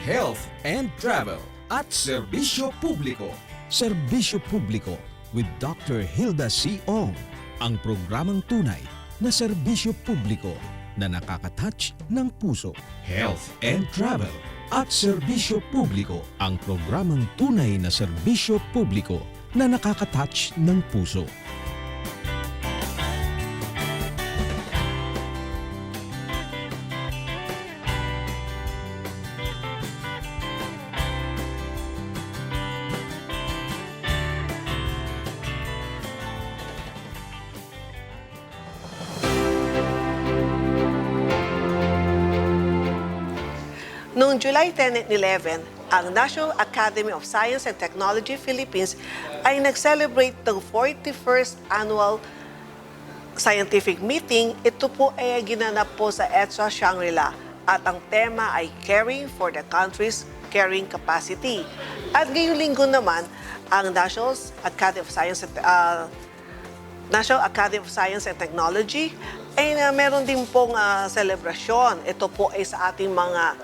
health and travel at serbisyo publiko. Serbisyo publiko with Dr. Hilda Ong. Ang programang tunay na serbisyo publiko na nakaka-touch ng puso. Health and travel at serbisyo publiko. Ang programang tunay na serbisyo publiko na nakaka-touch ng puso. Noong July 10 and 11, ang National Academy of Science and Technology Philippines ay nag-celebrate ng 41st Annual Scientific Meeting. Ito po ay ginanap po sa EDSA Shangri-La at ang tema ay Caring for the Country's Caring Capacity. At ngayong linggo naman, ang National Academy of Science and Technology ay meron din pong selebrasyon. Ito po ay sa ating mga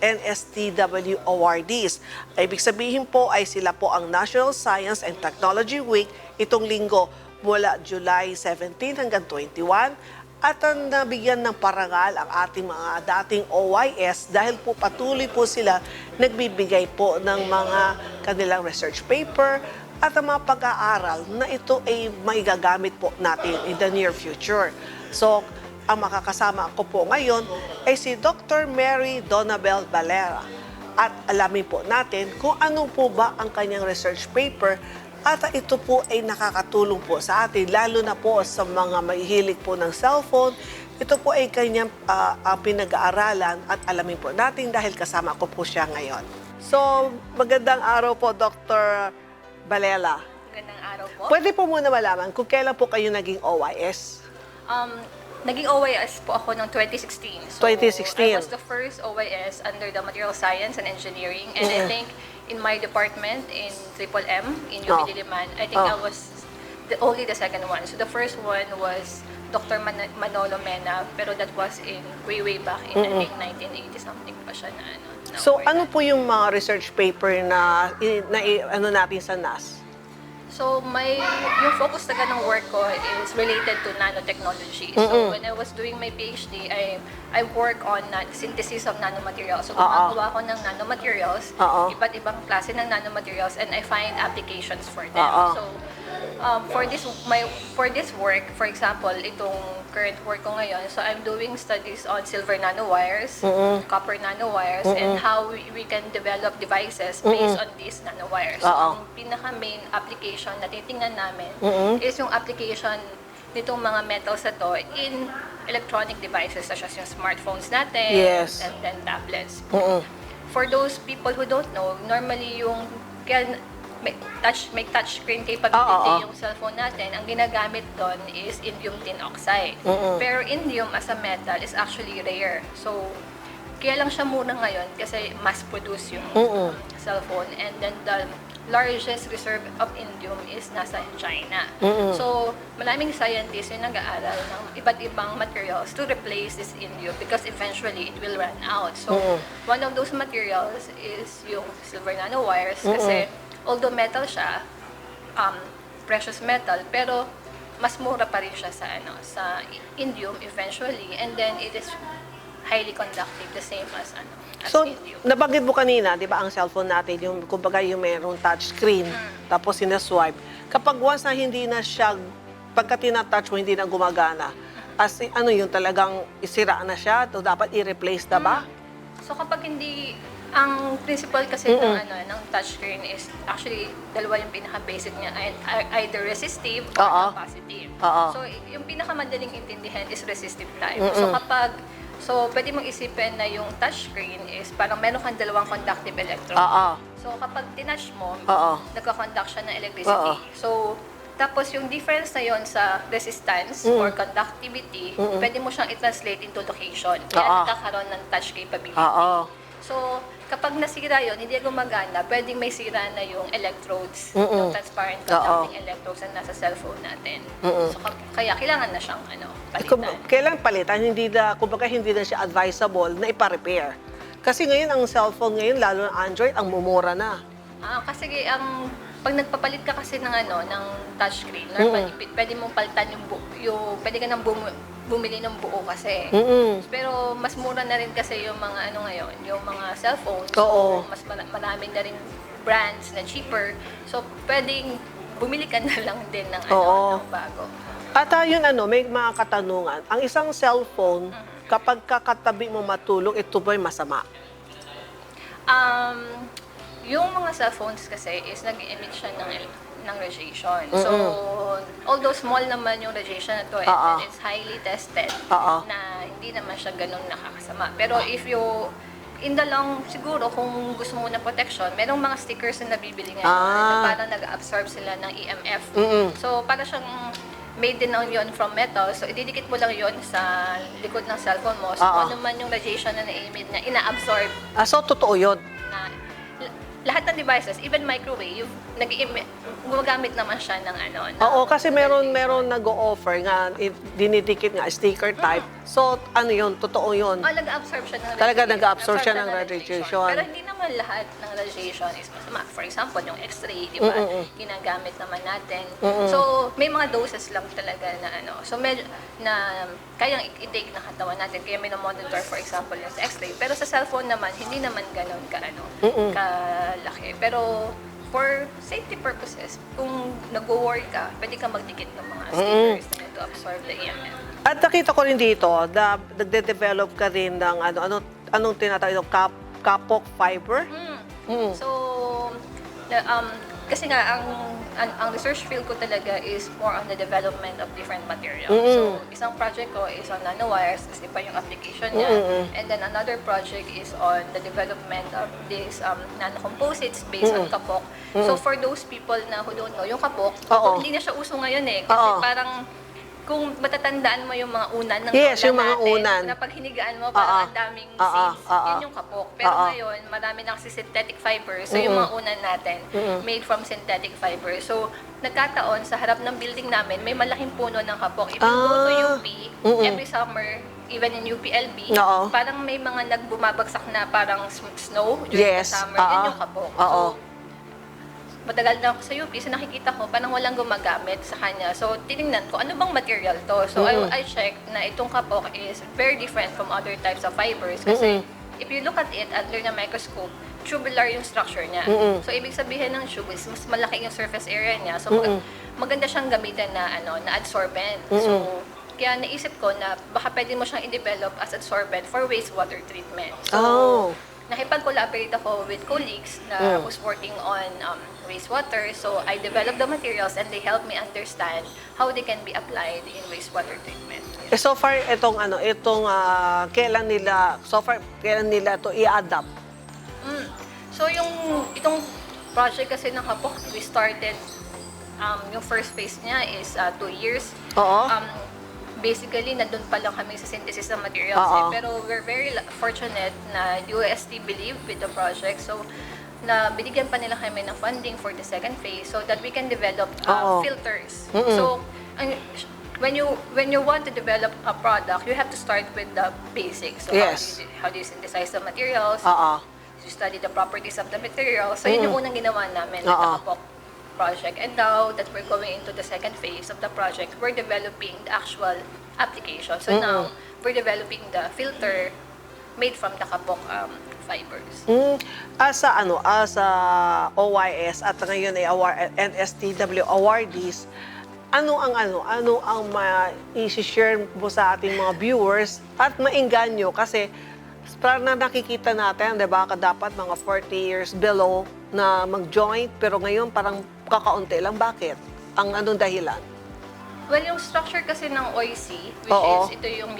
NSTW awardees. Ibig sabihin po ay sila po ang National Science and Technology Week itong linggo mula July 17 hanggang 21 at nabigyan ng parangal ang ating mga dating OYS dahil po patuloy po sila nagbibigay po ng mga kanilang research paper at ang mga pag-aaral na ito ay maigagamit po natin in the near future. So, ang makakasama ko po ngayon ay si Dr. Mary Donnabelle Balela. At alamin po natin kung ano po ba ang kanyang research paper at ito po ay nakakatulong po sa atin, lalo na po sa mga mahihilig po ng cellphone. Ito po ay kanyang pinag-aaralan at alamin po natin dahil kasama ko po siya ngayon. So, magandang araw po, Dr. Balela. Magandang araw po. Pwede po muna malaman kung kailan po kayo naging OYS? Naging OYS po ako noong 2016. So, 2016. I was the first OYS under the Material Science and Engineering. And I think in my department, in M, in UP Diliman, I think I was only the second one. So the first one was Dr. Manolo Mena, pero that was in way back in I think 1980 something pa siya na ano. So ano po yung mga research paper na ano natin sa Nast? So yung focus talaga ng work ko is related to nanotechnology. So when I was doing my PhD, I work on synthesis of nanomaterials. So gumagawa ko ng nanomaterials, iba't ibang klase ng nanomaterials, and I find applications for them. So for this work, for example, itong current work ko ngayon, so I'm doing studies on silver nanowires, copper nanowires, and how we can develop devices based on these nanowires. So ang pinaka-main application na titingnan namin is yung application nitong mga metals na to in electronic devices such as yung smartphones natin and then tablets. For those people who don't know, normally yung may touch screen capability yung cellphone natin, ang ginagamit doon is indium tin oxide. Pero indium as a metal is actually rare. So, kaya lang siya muna ngayon kasi mass-produce yung cellphone. And then the largest reserve of indium is nasa China. So, maraming scientists yung nag-aaral ng iba't ibang materials to replace this indium because eventually it will run out. So, one of those materials is yung silver nanowires kasi although metal siya, precious metal, pero mas mura pa rin siya sa indium eventually, and then it is highly conductive, the same as So, indium. nabanggit mo kanina, di ba, ang cellphone natin, yung kumbaga yung mayroong touch screen, tapos sinaswipe. Kapag once na hindi na siya, pagka tinatouch mo, hindi na gumagana, as ano yung talagang isira na siya, to dapat i-replace na ba? So kapag hindi, ang principle kasi ng touchscreen is actually dalawa yung pinaka-basic niya, either resistive or capacitive. So yung pinakamadaling intindihan is resistive type. So pwede mong isipin na yung touchscreen is parang meron kang dalawang conductive electrode. So kapag tinouch mo, nagka-conduct siya ng electricity. So tapos yung difference na yon sa resistance or conductivity, pwede mo siyang i-translate into location. Kaya nagkakaroon ng touch capability. So, kapag nasira yon, hindi gumagana, pwedeng may sira na yung electrodes, yung transparent conducting electrodes na nasa cellphone natin. So, kaya kailangan na siyang palitan. Kailangan palitan, kumbaga hindi na siya advisable na ipa-repair. Kasi ngayon, ang cellphone ngayon, lalo na Android, ang mumura na. Kasi pag nagpapalit ka kasi ng ng touchscreen, normally pwede mong palitan pwede ka nang bumili ng buo kasi. Pero mas mura na rin kasi yung mga ngayon, yung mga cellphones. Oo. So mas marami na rin brands na cheaper. So pwedeng bumili ka na lang din ng ng bago. At yun may mga katanungan. Ang isang cellphone, kapag kakatabi mo matulog, ito ba'y masama? Yung mga cellphones kasi is nag-emit siya ng radiation. So, although small naman yung radiation na to, and it's highly tested, na hindi naman siya ganun nakakasama. Pero if you, in the long, siguro, kung gusto mo na protection, merong mga stickers na nabibili ngayon na parang nag-absorb sila ng EMF. So, para siyang made din yun from metal. So, ididikit mo lang yun sa likod ng cellphone mo. So, kung ano man yung radiation na na-emit na ina-absorb. So, totoo yun? Na, lahat ng devices, even microwave, gumagamit naman siya ng Oo, kasi meron nag-o-offer nga, dinidikit nga, sticker type. So, yun? Totoo yun? Nag-absorb siya ng radiation. Talaga nag-absorb siya ng radiation. Pero hindi naman lahat ng radiation is masama. For example, yung X-ray, di ba? Ginagamit naman natin. So, may mga doses lang talaga na So, medyo na kayang i-take ng katawan natin. Kaya may monitor, for example, yung sa X-ray. Pero sa cellphone naman, hindi naman ganun kalaki. Pero for safety purposes, kung nag-worry ka, pwede ka magdikit ng mga stickers na to absorb the EMF. At nakita ko rin dito, nagde-develop ka rin ng anong tinatawag ito, kapok fiber? So, kasi nga, ang research field ko talaga is more on the development of different materials. So, isang project ko is on nanowires, kasi pa yung application niya. And then another project is on the development of this nanocomposites based on kapok. So, for those people na who don't know, yung kapok, hindi na siya uso ngayon Kasi parang, kung matatandaan mo yung mga unan ng yung mga natin, unan. na pag hinigaan mo, parang ang daming seeds, yun yung kapok. Pero ngayon, marami na kasi synthetic fiber. So, yung mga unan natin, made from synthetic fiber. So, nagkataon, sa harap ng building namin, may malaking puno ng kapok. If you go to UP, every summer, even in UPLB, parang may mga nagbumabagsak na parang snow during the summer. Yun yung kapok. So, matagal na ako sa UP, so nakikita ko, parang walang gumagamit sa kanya. So, tinignan ko, ano bang material to? So, I checked na itong kapok is very different from other types of fibers. Kasi, if you look at it under the microscope, tubular yung structure niya. So, ibig sabihin ng tube is mas malaki yung surface area niya. So, maganda siyang gamitin na, na adsorbent. So, kaya naisip ko na baka pwede mo siyang i-develop as adsorbent for wastewater treatment. So, nakipag-collaborate ako with colleagues na who's working on wastewater. So, I developed the materials and they helped me understand how they can be applied in wastewater treatment. So far, kailan nila to i-adapt? So, itong project kasi ng kapok, we started, yung first phase niya is 2 years. Basically, nandun pa lang kami sa synthesis ng materials. Pero we're very fortunate na UST believed with the project. So, binigyan pa nila kami ng funding for the second phase so that we can develop filters. So, when you want to develop a product, you have to start with the basics. So, how do you synthesize the materials? You study the properties of the materials. So, yun yung unang ginawa namin with the kapok project. And now that we're going into the second phase of the project, we're developing the actual application. So now, we're developing the filter made from the kapok fibers. As OYS at ngayon ay NSTW awardees, ano ang ma-i-share mo sa ating mga viewers at maingganyo kasi parang nakikita natin, 'di ba, dapat mga 40 years below na mag-join, pero ngayon parang kakaunti lang. Bakit? Ang anong dahilan? Well, yung structure kasi ng OIC, which is ito yung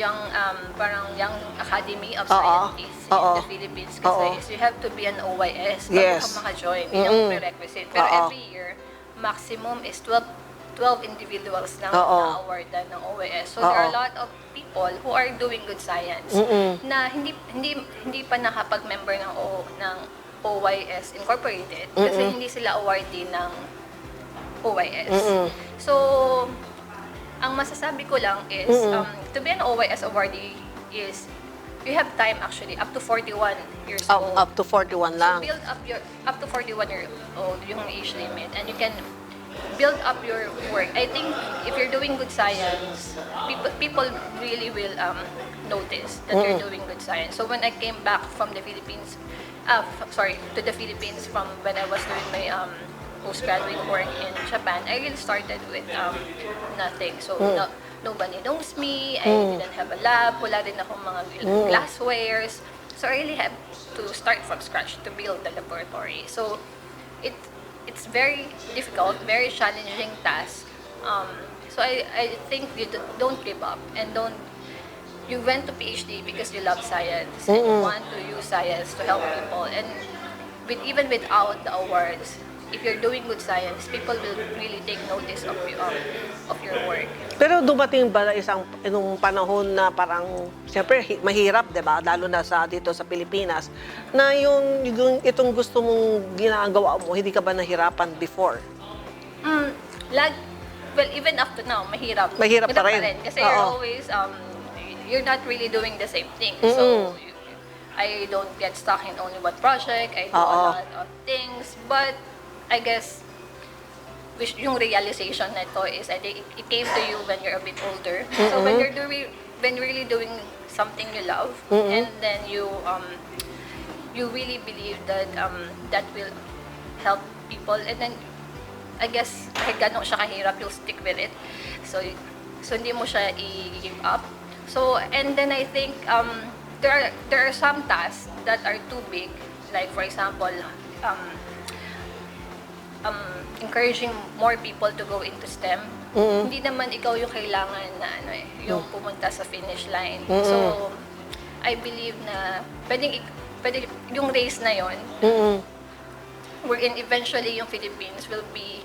parang Young Academy of Scientists in the Philippines, kasi is you have to be an OYS bago ka maka-join. Yun yung prerequisite. Pero every year, maximum is 12 individuals lang na-awardan ng OYS. So there are a lot of people who are doing good science na hindi pa nakapag-member ng OYS Incorporated kasi hindi sila awardee ng OYS. So, ang masasabi ko lang is to be an OYS awardee is you have time actually up to 41 years old. Up to 41 lang. Build up your up to 41 years old yung age limit, and you can build up your work. I think if you're doing good science, people really will notice that you're doing good science. So when I came back from the Philippines, to the Philippines from when I was doing my postgraduate work in Japan, I really started with nothing. So nobody knows me. I didn't have a lab. Wala rin akong mga glasswares. So I really have to start from scratch to build the laboratory. So it's very difficult, very challenging task. So I think you don't give up, and you went to PhD because you love science and you want to use science to help people. And even without the awards, if you're doing good science, people will really take notice of your work. Pero dumating ba nung panahon na parang, siyempre, mahirap, di ba? Lalo na dito sa Pilipinas, na itong gusto mong ginagawa mo, hindi ka ba nahirapan before? Well, even up to now, mahirap. Mahirap pa rin. Kasi you're always, you're not really doing the same thing. So, I don't get stuck in only one project. I do a lot of things. But, I guess, yung realization na ito is, I think it came to you when you're a bit older. So when you're really doing something you love, and then you really believe that that will help people, and then I guess kahit gano'n siya kahirap, you'll stick with it. So hindi mo siya i-give up. So and then I think there are some tasks that are too big, like for example, encouraging more people to go into STEM. Hindi naman ikaw yung kailangan na yung pumunta sa finish line. So, I believe na pwede yung race na yon, wherein eventually yung Philippines will be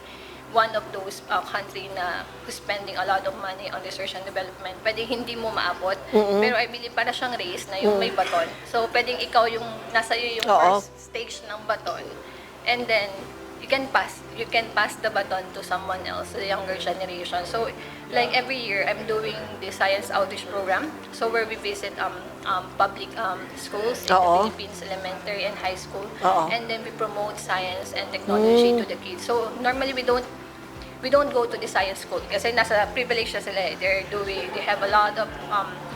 one of those country na who's spending a lot of money on research and development. Pwedeng hindi mo maabot, pero I believe para siyang race na yung may baton. So, pwedeng ikaw yung nasa iyo yung first stage ng baton, and then you can pass the baton to someone else, to the younger generation. So, like every year, I'm doing the science outreach program. So, where we visit public schools in the Philippines, elementary and high school, and then we promote science and technology to the kids. So, normally we don't go to the science school kasi nasa privilege na sila. They have a lot of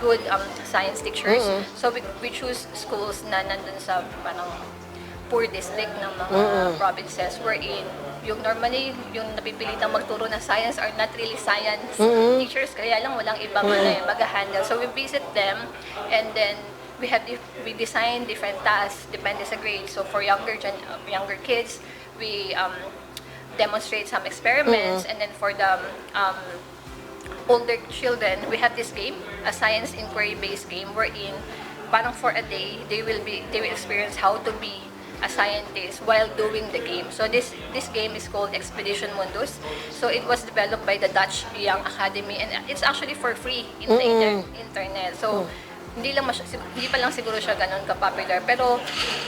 good science teachers. So, we choose schools na nandun sa parang poor district ng mga provinces wherein yung normally yung napipilitang magturo ng science are not really science teachers, kaya lang walang ibang mag-handle. So we visit them, and then we design different tasks depende sa grade. So for younger kids, we demonstrate some experiments, and then for the older children, we have this game, a science inquiry-based game wherein parang for a day they will experience how to be a scientist while doing the game. So this game is called Expedition Mundus. So it was developed by the Dutch Young Academy, and it's actually for free in the internet. So hindi pa lang siguro siya ganun ka-popular, pero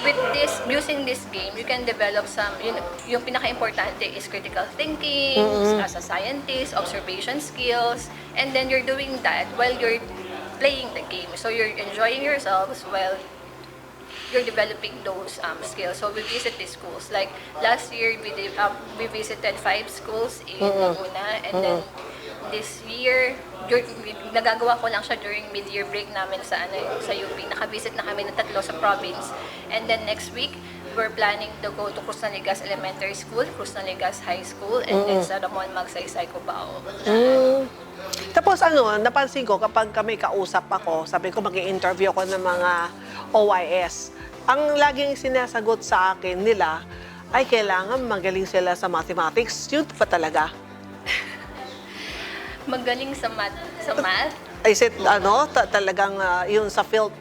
with using this game, you can develop some, yung pinaka-importante is critical thinking as a scientist, observation skills, and then you're doing that while you're playing the game. So you're enjoying yourselves while you're developing those skills. So we visit these schools. Like last year, we visited 5 schools in Laguna, and then this year, nagagawa ko lang siya during mid-year break namin sa UP. Nakavisit na kami ng 3 sa province. And then next week, we're planning to go to Cruz Naligas Elementary School, Cruz Naligas High School, and then sa Ramon Magsaysay, Cubao. Tapos napansin ko kapag kami kausap ako, sabi ko mag-i-interview ako ng mga OYS. Ang laging sinasagot sa akin nila ay kailangan magaling sila sa mathematics. Yun pa talaga. Magaling sa math? Is it talagang yun sa field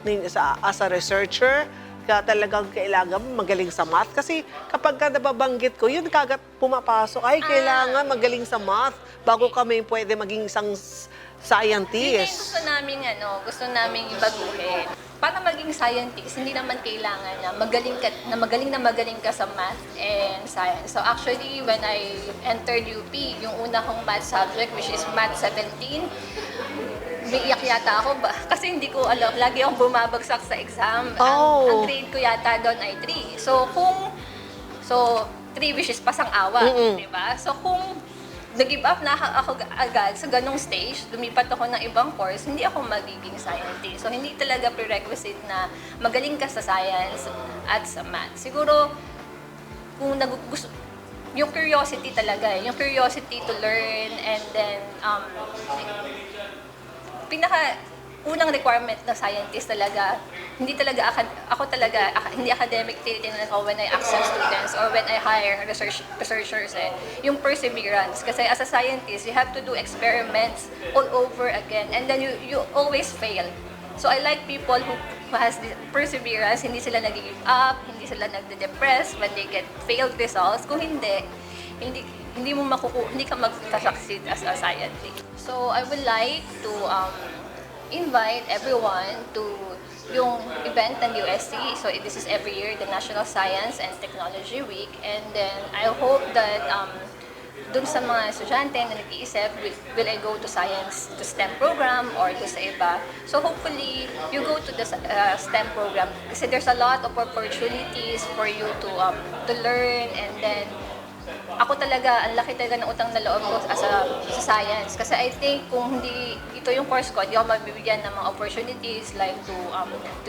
as a researcher, talagang kailangan magaling sa math? Kasi kapag nababanggit ko, yun kagad pumapasok, ay kailangan magaling sa math bago kami pwede maging isang scientist. Yun yung gusto namin ibaguhin. Para maging scientist, hindi naman kailangan na magaling ka sa math and science. So actually, when I entered UP, yung una kong math subject, which is Math 17, umiiyak yata ako ba? Kasi hindi ko alam, lagi akong bumabagsak sa exam. Oh. Ang grade ko yata doon ay 3. So 3 wishes pasang-awa, di ba? So kung nag-give up na ako agad sa ganong stage, lumipat ako ng ibang course, hindi ako magiging scientist. So hindi talaga prerequisite na magaling ka sa science at sa math. Siguro, kung gusto, yung curiosity talaga, yung curiosity to learn, and then unang requirement ng scientist talaga, hindi talaga hindi academic tinitingnan ko when I accept students or when I hire researchers yung perseverance. Kasi as a scientist, you have to do experiments all over again, and then you always fail. So I like people who has the perseverance, hindi sila nag-give up, hindi sila nagde-depress when they get failed results. Kung hindi ka mag-succeed as a scientist. So I would like to invite everyone to yung event ng USC. So this is every year, the National Science and Technology Week. And then I hope that dun sa mga estudyante na nag-iisip, will I go to science, to STEM program, or to sa iba? So hopefully, you go to the STEM program kasi there's a lot of opportunities for you to learn. And then ako talaga, ang laki talaga ng utang na loob ko sa science. Kasi I think kung hindi ito yung course ko, hindi ako mabibigyan ng mga opportunities like to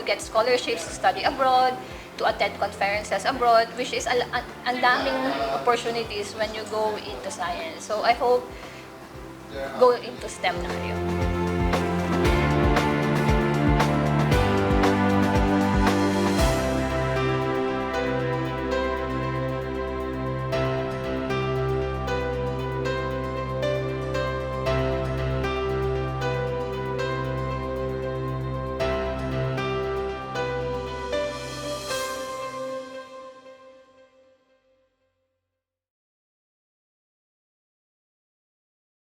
get scholarships, to study abroad, to attend conferences abroad, which is ang daming opportunities when you go into science. So I hope go into STEM na kayo.